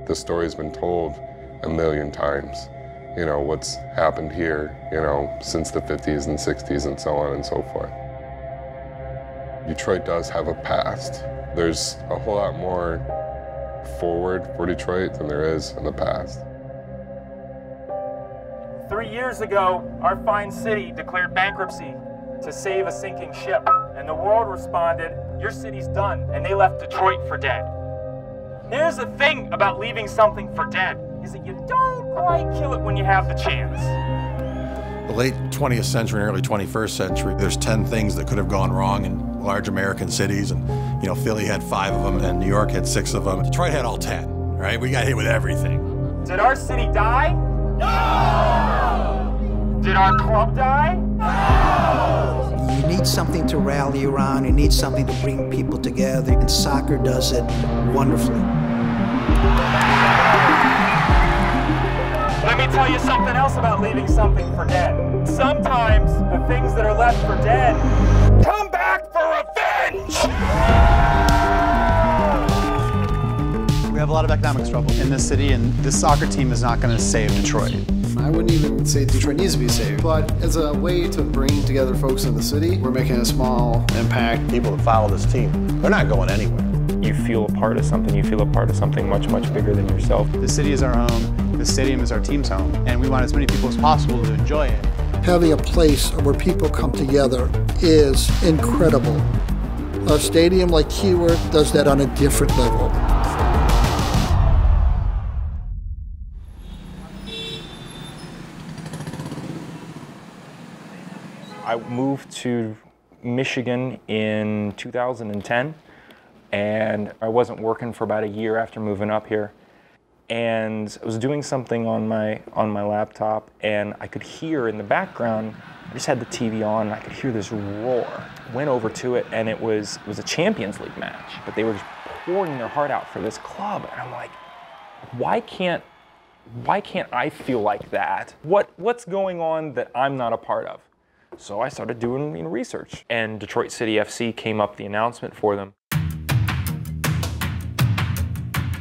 The story's been told a million times. You know, what's happened here, you know, since the 50s and 60s and so on and so forth. Detroit does have a past. There's a whole lot more forward for Detroit than there is in the past. 3 years ago, our fine city declared bankruptcy to save a sinking ship, and the world responded, your city's done, and they left Detroit for dead. Here's the thing about leaving something for dead, is that you don't quite kill it when you have the chance. The late 20th century and early 21st century, there's 10 things that could have gone wrong in large American cities, and you know, Philly had 5 of them, and New York had 6 of them. Detroit had all 10, right? We got hit with everything. Did our city die? No! Did our club die? No! You need something to rally around, you need something to bring people together, and soccer does it wonderfully. Let me tell you something else about leaving something for dead. Sometimes the things that are left for dead come back for revenge! We have a lot of economic struggle in this city, and this soccer team is not going to save Detroit. I wouldn't even say Detroit needs to be saved, but as a way to bring together folks in the city, we're making a small impact. People that follow this team, they're not going anywhere. You feel a part of something, you feel a part of something much, much bigger than yourself. The city is our home, the stadium is our team's home, and we want as many people as possible to enjoy it. Having a place where people come together is incredible. A stadium like Keyworth does that on a different level. I moved to Michigan in 2010, and I wasn't working for about a year after moving up here. And I was doing something on my laptop, and I could hear in the background, I just had the TV on, and I could hear this roar. Went over to it, and it was a Champions League match, but they were just pouring their heart out for this club, and I'm like, why can't I feel like that? What's going on that I'm not a part of? So I started doing research, and Detroit City FC came up the announcement for them.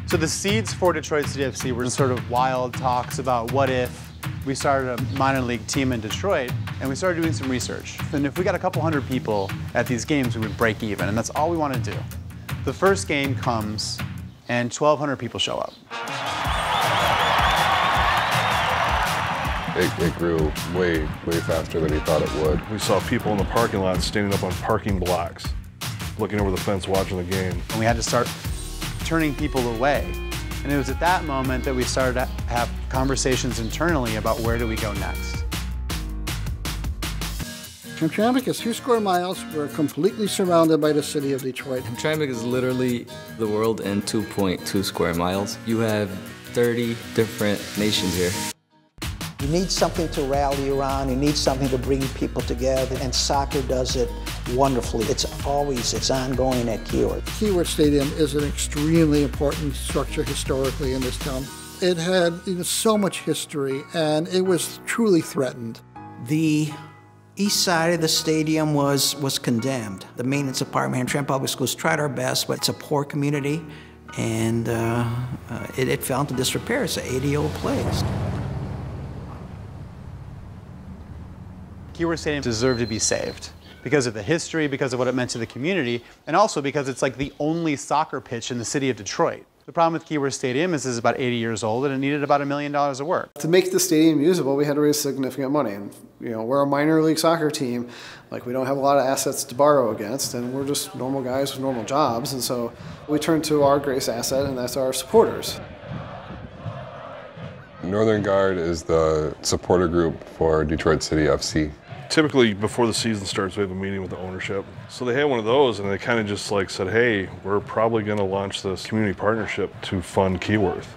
So the seeds for Detroit City FC were sort of wild talks about what if we started a minor league team in Detroit, and we started doing some research. And if we got a couple hundred people at these games, we would break even, and that's all we want to do. The first game comes, and 1,200 people show up. It grew way, way faster than he thought it would. We saw people in the parking lot standing up on parking blocks, looking over the fence, watching the game. And we had to start turning people away. And it was at that moment that we started to have conversations internally about where do we go next. Hamtramck is 2 square miles. We're completely surrounded by the city of Detroit. Hamtramck is literally the world in 2.2 square miles. You have 30 different nations here. You need something to rally around, you need something to bring people together, and soccer does it wonderfully. It's ongoing at Keyworth. Keyworth Stadium is an extremely important structure historically in this town. It had so much history, and it was truly threatened. The east side of the stadium was condemned. The maintenance department, Hamtramck Public Schools, tried our best, but it's a poor community, and it fell into disrepair. It's an 80-year-old place. Keyworth Stadium deserved to be saved because of the history, because of what it meant to the community, and also because it's like the only soccer pitch in the city of Detroit. The problem with Keyworth Stadium is it's about 80 years old, and it needed about $1 million of work. To make the stadium usable, we had to raise significant money. And we're a minor league soccer team. Like, we don't have a lot of assets to borrow against, and we're just normal guys with normal jobs. And so we turn to our greatest asset, and that's our supporters. Northern Guard is the supporter group for Detroit City FC. Typically, before the season starts, we have a meeting with the ownership. So they had one of those, and they kind of just said, hey, we're probably going to launch this community partnership to fund Keyworth.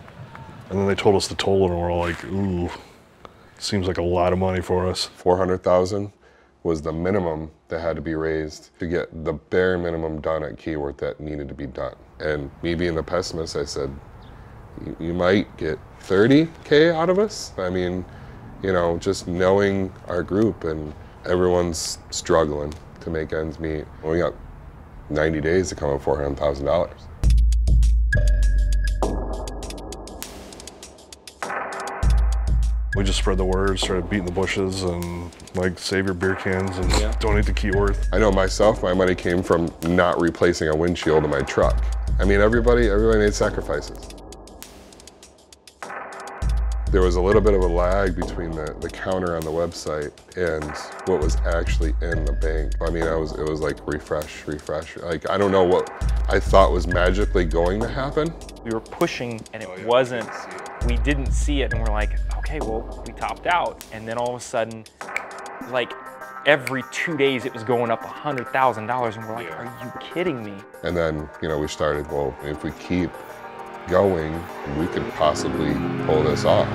And then they told us the total, and we're all like, ooh, seems like a lot of money for us. $400,000 was the minimum that had to be raised to get the bare minimum done at Keyworth that needed to be done. And me being the pessimist, I said, you might get 30K out of us. I mean, just knowing our group, and everyone's struggling to make ends meet. We got 90 days to come up with $400,000. We just spread the word, started beating the bushes, and like save your beer cans and donate to Keyworth. I know myself, my money came from not replacing a windshield in my truck. I mean, everybody made sacrifices. There was a little bit of a lag between the counter on the website and what was actually in the bank. I mean, it was like refresh. Like, I don't know what I thought was magically going to happen. We were pushing and it wasn't, we didn't see it, and we're like, okay, well, we topped out. And then all of a sudden, like every 2 days it was going up $100,000, and we're like, are you kidding me? And then, we started, well, if we keep going, we could possibly pull this off.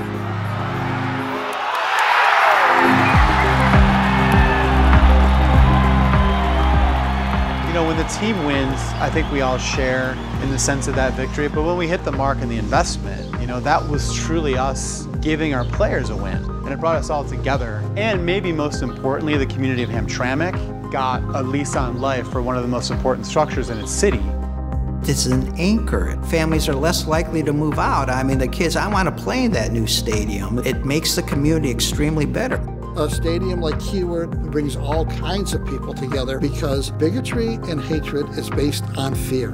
When the team wins, I think we all share in the sense of that victory, but when we hit the mark in the investment, that was truly us giving our players a win. And it brought us all together. And maybe most importantly, the community of Hamtramck got a lease on life for one of the most important structures in its city. It's an anchor. Families are less likely to move out. I mean, the kids, I want to play in that new stadium. It makes the community extremely better. A stadium like Keyworth brings all kinds of people together because bigotry and hatred is based on fear.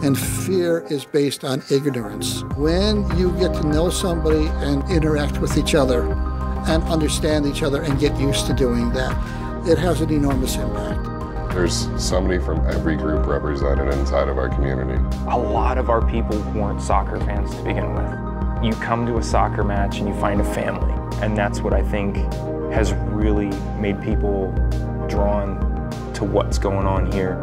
And fear is based on ignorance. When you get to know somebody and interact with each other and understand each other and get used to doing that, it has an enormous impact. There's somebody from every group represented inside of our community. A lot of our people weren't soccer fans to begin with. You come to a soccer match and you find a family, and that's what I think has really made people drawn to what's going on here.